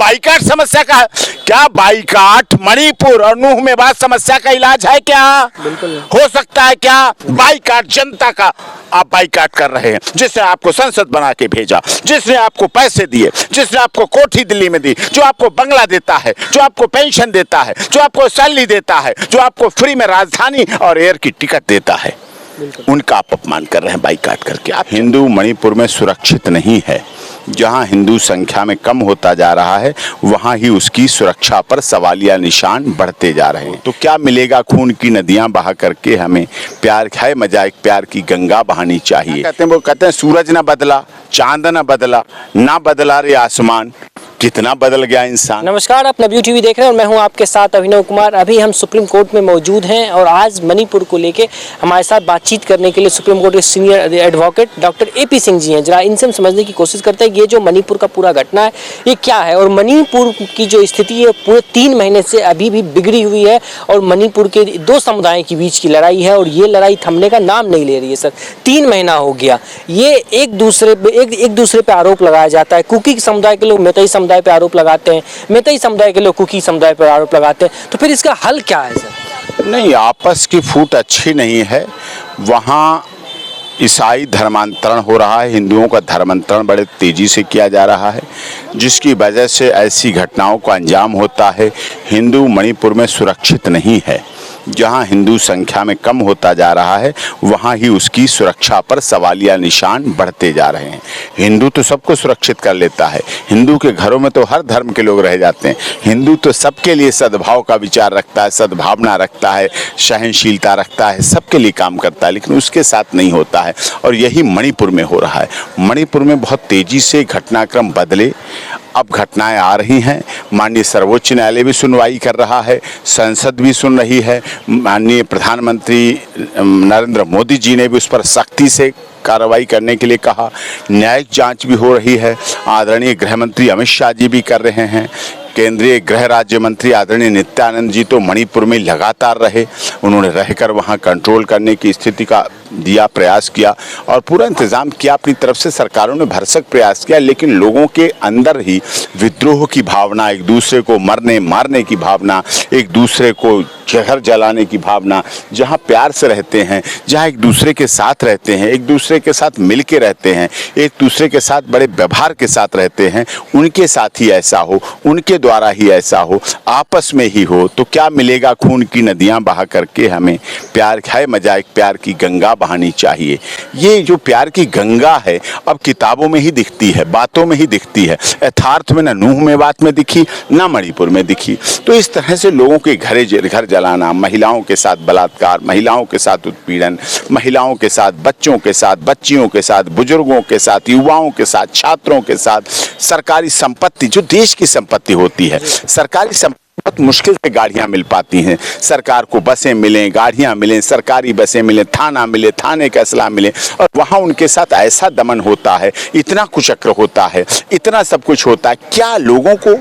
Boycott समस्या का क्या बाइकाट मणिपुर और नूह में बात समस्या का इलाज है क्या? बिल्कुल हो सकता है क्या? बाइकाट जनता का आप बाइकाट कर रहे हैं, जिसने आपको संसद बना के भेजा, जिसने आपको पैसे दिए, जिसने आपको कोठी दिल्ली में दी, जो आपको बंगला देता है, जो आपको पेंशन देता है, जो आपको सैलरी देता है, जो आपको फ्री में राजधानी और एयर की टिकट देता है, उनका आप अपमान कर रहे हैं बाइकाट करके। आप हिंदू मणिपुर में सुरक्षित नहीं है। जहां हिंदू संख्या में कम होता जा रहा है वहां ही उसकी सुरक्षा पर सवालिया निशान बढ़ते जा रहे हैं। तो क्या मिलेगा? खून की नदियां बहा करके हमें प्यार है मजा एक प्यार की गंगा बहानी चाहिए। कहते हैं वो कहते हैं सूरज ना बदला, चांद ना बदला, ना बदला रे आसमान, कितना बदल गया इंसान। नमस्कार, आप नवयुग टीवी देख रहे हैं और मैं हूं आपके साथ अभिनव कुमार। अभी हम सुप्रीम कोर्ट में मौजूद हैं और आज मणिपुर को लेके हमारे साथ बातचीत करने के लिए सुप्रीम कोर्ट के senior advocate doctor AP Singh ji हैं। जरा इनसे हम समझने की कोशिश करते हैं ये जो मणिपुर का पूरा घटना है ये क्या है और मणिपुर की जो स्थिति है पूरे 3 महीने से अभी भी बिगड़ी हुई है और मणिपुर के 2 समुदायों के बीच की लड़ाई है और ये लड़ाई थमने का नाम नहीं ले रही है। सर 3 महीना हो गया, ये एक दूसरे पे आरोप लगाया जाता है। कुकी समुदाय के लोग मैतेई समुदाय पे आरोप लगाते हैं, मैतेई समुदाय के लोग कुकी समुदाय पर आरोप लगाते हैं, तो फिर इसका हल क्या है सर? नहीं, आपस की फूट अच्छी नहीं है। वहाँ ईसाई धर्मांतरण हो रहा है, हिंदुओं का धर्मांतरण बड़े तेजी से किया जा रहा है, जिसकी वजह से ऐसी घटनाओं का अंजाम होता है। हिंदू मणिपुर में सुरक्षित नहीं है। जहां हिंदू संख्या में कम होता जा रहा है वहां ही उसकी सुरक्षा पर सवालिया निशान बढ़ते जा रहे हैं। हिंदू तो सबको सुरक्षित कर लेता है, हिंदू के घरों में तो हर धर्म के लोग रह जाते हैं। हिंदू तो सबके लिए सद्भाव का विचार रखता है, सद्भावना रखता है, सहनशीलता रखता है, सबके लिए काम करता है, लेकिन उसके साथ नहीं होता है और यही मणिपुर में हो रहा है। मणिपुर में बहुत तेजी से घटनाक्रम बदले, अब घटनाएं आ रही हैं। माननीय सर्वोच्च न्यायालय भी सुनवाई कर रहा है, संसद भी सुन रही है, माननीय प्रधानमंत्री नरेंद्र मोदी जी ने भी उस पर सख्ती से कार्रवाई करने के लिए कहा। न्यायिक जांच भी हो रही है, आदरणीय गृह मंत्री अमित शाह जी भी कर रहे हैं। केंद्रीय गृह राज्य मंत्री आदरणीय नित्यानंद जी तो मणिपुर में लगातार रहे, उन्होंने रहकर वहां कंट्रोल करने की स्थिति का दिया प्रयास किया और पूरा इंतजाम किया। अपनी तरफ से सरकारों ने भरसक प्रयास किया, लेकिन लोगों के अंदर ही विद्रोह की भावना, एक दूसरे को मरने मारने की भावना, एक दूसरे को जहर जलाने की भावना, जहां प्यार से रहते हैं, जहां एक दूसरे के साथ रहते हैं, एक दूसरे के साथ मिल के रहते हैं, एक दूसरे के साथ बड़े व्यवहार के साथ रहते हैं, उनके साथ ही ऐसा हो, उनके द्वारा ही ऐसा हो, आपस में ही हो, तो क्या मिलेगा? खून की नदियां बहा करके हमें प्यार है मजा एक प्यार की गंगा बहानी चाहिए। ये जो प्यार की गंगा है अब किताबों में ही दिखती है, बातों में ही दिखती है, यथार्थ में ना नूह में बात में दिखी, ना मणिपुर में दिखी। तो इस तरह से लोगों के घर जलाना, महिलाओं के साथ बलात्कार, महिलाओं के साथ उत्पीड़न, महिलाओं के साथ, बच्चों के साथ, बच्चियों के साथ, बुजुर्गों के साथ, युवाओं के साथ, छात्रों के साथ, सरकारी संपत्ति जो देश की संपत्ति होती है, सरकारी संपत्ति बहुत मुश्किल से गाड़ियां मिल पाती हैं। सरकार को बसें मिलें, गाड़ियां मिलें, सरकारी बसें मिलें, थाना मिले, थाने का असला मिले, और वहां उनके साथ ऐसा दमन होता है, इतना कुचक्र होता है, इतना सब कुछ होता है। क्या लोगों को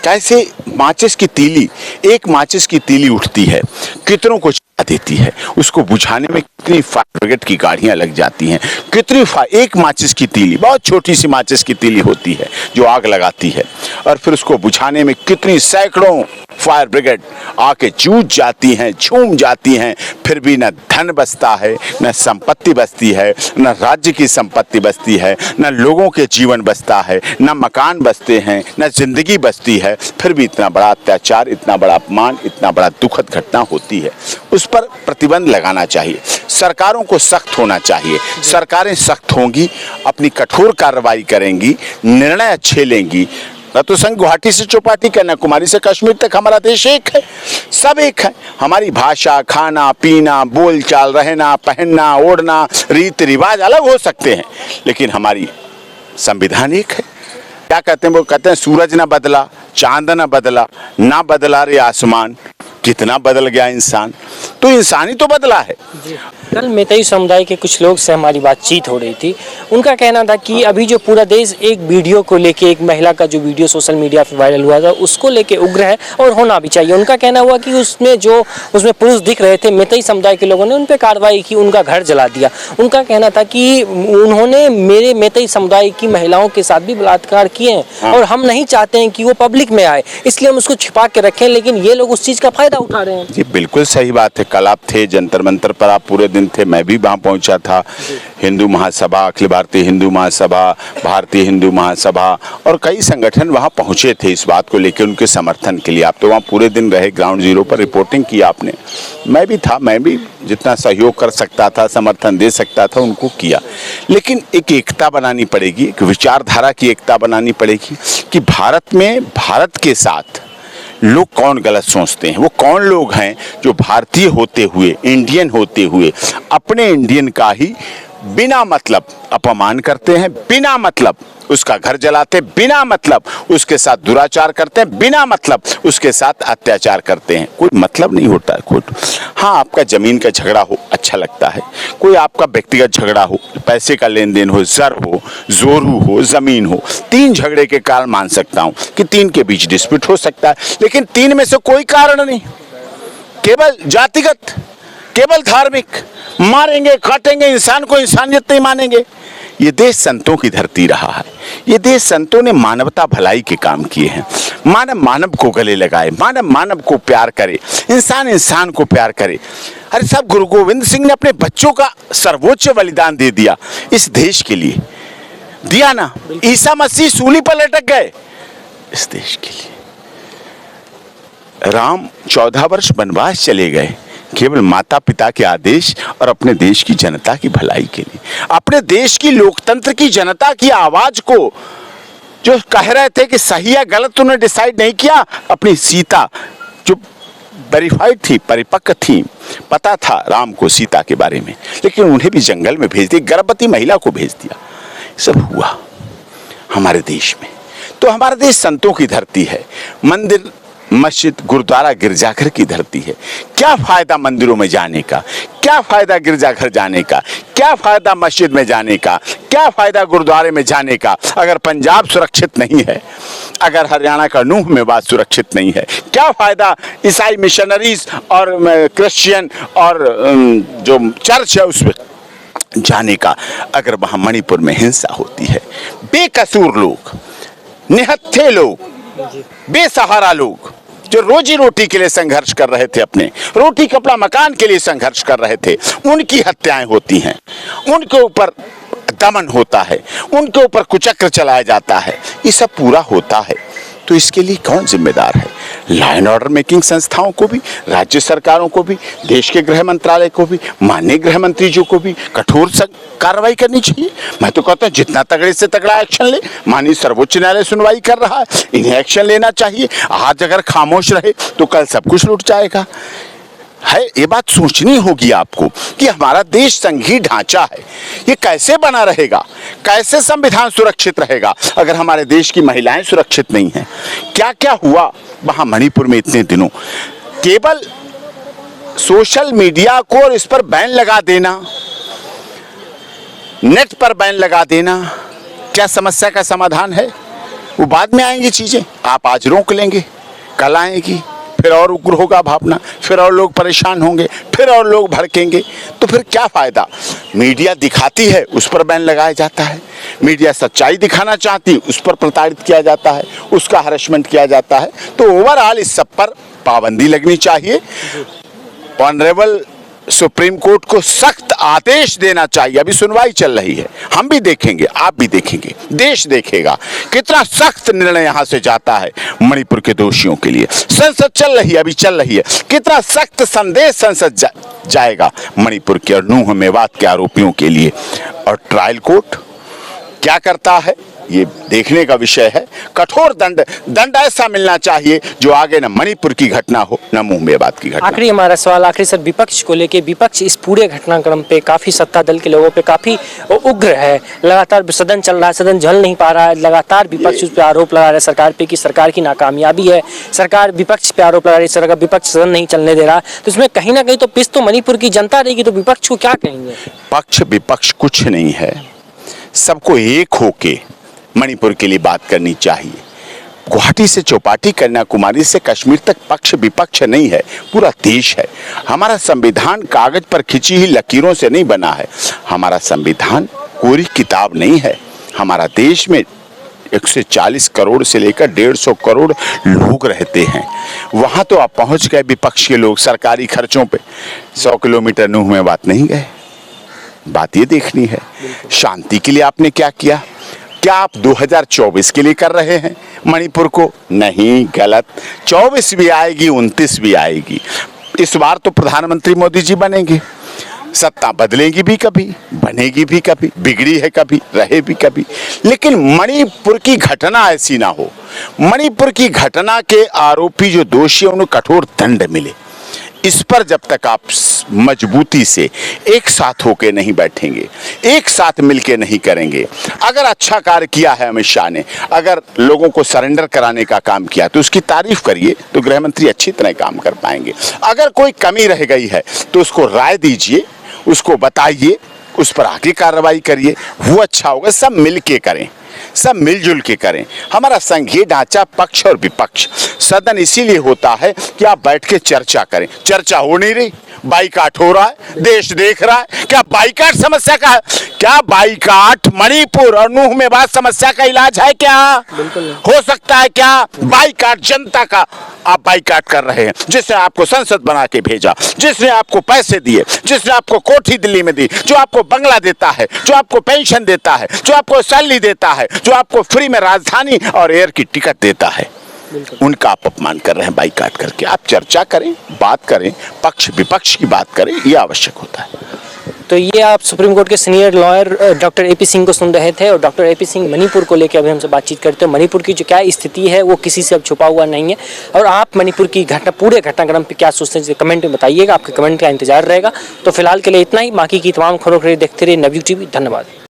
कैसे माचिस की तीली, एक माचिस की तीली उठती है, कितनों को देती है, उसको बुझाने में कितनी फायर ब्रिगेड की गाड़ियां लग जाती हैं, कितनी एक माचिस की तीली, बहुत छोटी सी माचिस की तीली होती है जो आग लगाती है, और फिर उसको बुझाने में कितनी सैकड़ों फायर ब्रिगेड आके जूझ जाती हैं, झूम जाती हैं, फिर भी न धन बचता है, न संपत्ति बचती है, न राज्य की संपत्ति बचती है, न लोगों के जीवन बचता है, न मकान बचते हैं, न जिंदगी बचती है, फिर भी इतना बड़ा अत्याचार, इतना बड़ा अपमान, इतना बड़ा दुखद घटना होती है। उस पर प्रतिबंध लगाना चाहिए, सरकारों को सख्त होना चाहिए। सरकारें सख्त होंगी, अपनी कठोर कार्रवाई करेंगी, निर्णय अच्छे लेंगी। तो संघ गुवाहाटी से चौपाटी, कन्याकुमारी से कश्मीर तक हमारा देश एक है, सब एक है। हमारी भाषा, खाना पीना, बोलचाल, रहना पहनना, ओढ़ना, रीति रिवाज अलग हो सकते हैं, लेकिन हमारी संविधान एक है। क्या कहते हैं वो कहते हैं सूरज ना बदला, चांद ना बदला, ना बदला रे आसमान, कितना बदल गया इंसान, तो इंसान ही तो बदला है। कल मेतई समुदाय के कुछ लोग से हमारी बातचीत हो रही थी। उनका कहना था कि अभी जो पूरा देश एक वीडियो को लेके, एक महिला का जो वीडियो सोशल मीडिया पर वायरल हुआ था, उसको लेके उग्र है और होना भी चाहिए। उनका कहना हुआ कि उसमें पुरुष दिख रहे थे, मेतई समुदाय के लोगों ने उन पर कार्रवाई की, उनका घर जला दिया। उनका कहना था कि उन्होंने मेरे मेतई समुदाय की महिलाओं के साथ भी बलात्कार किए हैं और हम नहीं चाहते हैं कि वो पब्लिक में आए, इसलिए हम उसको छिपा के रखें, लेकिन ये लोग उस चीज़ का फायदा उठा रहे हैं। जी बिल्कुल सही बात है। कल आप थे जंतर मंतर पर, आप पूरे दिन थे, मैं भी वहाँ पहुँचा था। हिंदू महासभा, अखिल भारतीय हिंदू महासभा, भारतीय हिंदू महासभा और कई संगठन वहाँ पहुँचे थे इस बात को लेकर, उनके समर्थन के लिए। आप तो वहाँ पूरे दिन रहे, ग्राउंड जीरो पर रिपोर्टिंग की आपने। मैं भी था, मैं भी जितना सहयोग कर सकता था, समर्थन दे सकता था, उनको किया। लेकिन एक एकता बनानी पड़ेगी, एक विचारधारा की एकता बनानी पड़ेगी कि भारत में, भारत के साथ लोग कौन गलत सोचते हैं, वो कौन लोग हैं जो भारतीय होते हुए, इंडियन होते हुए अपने इंडियन का ही बिना मतलब अपमान करते हैं, बिना मतलब उसका घर जलाते, बिना मतलब उसके साथ दुराचार करते हैं, बिना मतलब उसके साथ अत्याचार करते हैं। कोई मतलब नहीं होता है कोई। हाँ, आपका जमीन का झगड़ा हो अच्छा लगता है, कोई आपका व्यक्तिगत झगड़ा हो, पैसे का लेन देन हो, जर हो, जोरू हो, जमीन हो, 3 झगड़े के कारण मान सकता हूँ कि 3 के बीच डिस्प्यूट हो सकता है, लेकिन 3 में से कोई कारण नहीं, केवल जातिगत, केवल धार्मिक, मारेंगे काटेंगे, इंसान को इंसानियत नहीं मानेंगे। ये देश संतों की धरती रहा है। ये देश संतों ने मानवता भलाई के काम किए हैं। मानव मानव को गले लगाए, मानव मानव को प्यार करे, इंसान इंसान को प्यार करे। अरे साहब, गुरु गोविंद सिंह ने अपने बच्चों का सर्वोच्च बलिदान दे दिया इस देश के लिए, दिया ना। ईसा मसीह सूली पर लटक गए इस देश के लिए। राम 14 वर्ष वनवास चले गए केवल माता पिता के आदेश और अपने देश की जनता की भलाई के लिए, अपने देश की लोकतंत्र की जनता की आवाज को जो कह रहे थे कि सही या गलत उन्होंने डिसाइड नहीं किया। अपनी सीता जो वेरीफाइड थी, परिपक्व थी, पता था राम को सीता के बारे में, लेकिन उन्हें भी जंगल में भेज दिया, गर्भवती महिला को भेज दिया। सब हुआ हमारे देश में। तो हमारा देश संतों की धरती है, मंदिर मस्जिद गुरुद्वारा गिरजाघर की धरती है। क्या फायदा मंदिरों में जाने का, क्या फायदा गिरजाघर जाने का, क्या फायदा मस्जिद में जाने का, क्या फायदा गुरुद्वारे में जाने का अगर पंजाब सुरक्षित नहीं है, अगर हरियाणा का नूह में बात सुरक्षित नहीं है। क्या फायदा ईसाई मिशनरीज और क्रिश्चियन और जो चर्च है उसमें जाने का अगर वहां मणिपुर में हिंसा होती है। बेकसूर लोग, निहत्थे लोग, बेसहारा लोग जो रोजी रोटी के लिए संघर्ष कर रहे थे, अपने रोटी कपड़ा मकान के लिए संघर्ष कर रहे थे, उनकी हत्याएं होती हैं, उनके ऊपर दमन होता है, उनके ऊपर कुचक्र चलाया जाता है। ये सब पूरा होता है तो इसके लिए कौन जिम्मेदार है? लॉ एंड ऑर्डर मेकिंग संस्थाओं को भी, राज्य सरकारों को भी, देश के गृह मंत्रालय को भी, माननीय गृह मंत्री जी को भी कठोर कार्रवाई करनी चाहिए। मैं तो कहता हूँ जितना तगड़े से तगड़ा एक्शन ले, माननीय सर्वोच्च न्यायालय सुनवाई कर रहा है, इन्हें एक्शन लेना चाहिए। आज अगर खामोश रहे तो कल सब कुछ लुट जाएगा। है ये बात सोचनी होगी आपको कि हमारा देश संघीय ढांचा है, ये कैसे बना रहेगा, कैसे संविधान सुरक्षित रहेगा अगर हमारे देश की महिलाएं सुरक्षित नहीं हैं। क्या क्या हुआ वहां मणिपुर में इतने दिनों, केवल सोशल मीडिया को और इस पर बैन लगा देना, नेट पर बैन लगा देना, क्या समस्या का समाधान है? वो बाद में आएंगी चीजें, आप आज रोक लेंगे, कल आएगी, फिर और उग्र होगा भावना, फिर और लोग परेशान होंगे, फिर और लोग भड़केंगे, तो फिर क्या फायदा? मीडिया दिखाती है उस पर बैन लगाया जाता है, मीडिया सच्चाई दिखाना चाहती उस पर प्रताड़ित किया जाता है, उसका हरेसमेंट किया जाता है। तो ओवरऑल इस सब पर पाबंदी लगनी चाहिए। ऑनरेबल सुप्रीम कोर्ट को सख्त आदेश देना चाहिए। अभी सुनवाई चल रही है, हम भी देखेंगे, आप भी देखेंगे, देश देखेगा कितना सख्त निर्णय यहां से जाता है मणिपुर के दोषियों के लिए। संसद चल रही है, अभी चल रही है, कितना सख्त संदेश संसद जाएगा मणिपुर के और नूह मेवात के आरोपियों के लिए। और ट्रायल कोर्ट क्या करता है ये देखने का विषय है। कठोर दंड ऐसा मिलना चाहिए जो आगे न मणिपुर की घटना हो न मुंबईबाद की घटना। आखिरी हमारा सवाल आखिरी सर, विपक्ष को लेके, विपक्ष इस पूरे घटनाक्रम पे काफी सत्ता दल के लोगों पे काफी उग्र है। लगातार सदन चल रहा है, सदन जल नहीं पा रहा है, लगातार विपक्ष उस पर आरोप लगा रहा है सरकार पे कि सरकार की नाकामयाबी है, सरकार विपक्ष पे आरोप लगा रही है, सरकार विपक्ष सदन नहीं चलने दे रहा। तो इसमें कहीं ना कहीं तो पिस तो मणिपुर की जनता रहेगी, तो विपक्ष को क्या कहेंगे? पक्ष विपक्ष कुछ नहीं है, सबको एक होके मणिपुर के लिए बात करनी चाहिए। गुवाहाटी से चौपाटी, कन्याकुमारी से कश्मीर तक पक्ष विपक्ष नहीं है, पूरा देश है। हमारा संविधान कागज पर खिंची ही लकीरों से नहीं बना है। हमारा संविधान कोरी किताब नहीं है। हमारा देश में 140 करोड़ से लेकर 150 करोड़ लोग रहते हैं। वहां तो आप पहुंच गए विपक्ष के लोग सरकारी खर्चों पे, 100 किलोमीटर नूह में बात नहीं गए। बात ये देखनी है शांति के लिए आपने क्या किया। क्या आप 2024 के लिए कर रहे हैं मणिपुर को? नहीं, गलत। 24 भी आएगी, 29 भी आएगी। इस बार तो प्रधानमंत्री मोदी जी बनेंगे, सत्ता बदलेगी भी कभी, बनेगी भी कभी, बिगड़ी है कभी, रहे भी कभी, लेकिन मणिपुर की घटना ऐसी ना हो। मणिपुर की घटना के आरोपी जो दोषी हैं उन्हें कठोर दंड मिले। इस पर जब तक आप मजबूती से एक साथ होके नहीं बैठेंगे, एक साथ मिलके नहीं करेंगे। अगर अच्छा कार्य किया है अमित शाह ने, अगर लोगों को सरेंडर कराने का काम किया तो उसकी तारीफ करिए, तो गृह मंत्री अच्छी तरह काम कर पाएंगे। अगर कोई कमी रह गई है तो उसको राय दीजिए, उसको बताइए, उस पर आगे कार्रवाई करिए, वो अच्छा होगा। सब मिल के करें, सब मिलजुल के करें। हमारा संघीय ढांचा पक्ष और विपक्ष, सदन इसीलिए होता है कि आप बैठ के चर्चा करें। चर्चा हो नहीं रही, बाइकाट हो रहा है, देश देख रहा है। क्या बाइकाट समस्या का है? क्या बाइकाट मणिपुर और नूह में बात समस्या का इलाज है? क्या हो सकता है? क्या बाइकाट जनता का आप बाइकाट कर रहे हैं, जिसने आपको संसद बना के भेजा, जिसने आपको पैसे दिए, जिसने आपको कोठी दिल्ली में दी, जो आपको बंगला देता है, जो आपको पेंशन देता है, जो आपको सैलरी देता है, जो आपको फ्री में राजधानी और एयर की टिकट देता है, उनका आप अपमान कर रहे हैं बाइकाट करके। आप चर्चा करें, बात करें, पक्ष विपक्ष की बात करें, ये आवश्यक होता है। तो ये आप सुप्रीम कोर्ट के senior lawyer doctor AP Singh को सुन रहे थे, और डॉक्टर एपी सिंह मणिपुर को लेकर अभी हमसे बातचीत करते हैं। मणिपुर की जो क्या स्थिति है वो किसी से अब छुपा हुआ नहीं है, और आप मणिपुर की घटना, पूरे घटनाक्रम पे क्या सोचते हैं कमेंट में बताइएगा, आपके कमेंट का इंतजार रहेगा। तो फिलहाल के लिए इतना ही। बाकी की तमाम खबरों के लिए देखते रहिए नवयुग टीवी। धन्यवाद।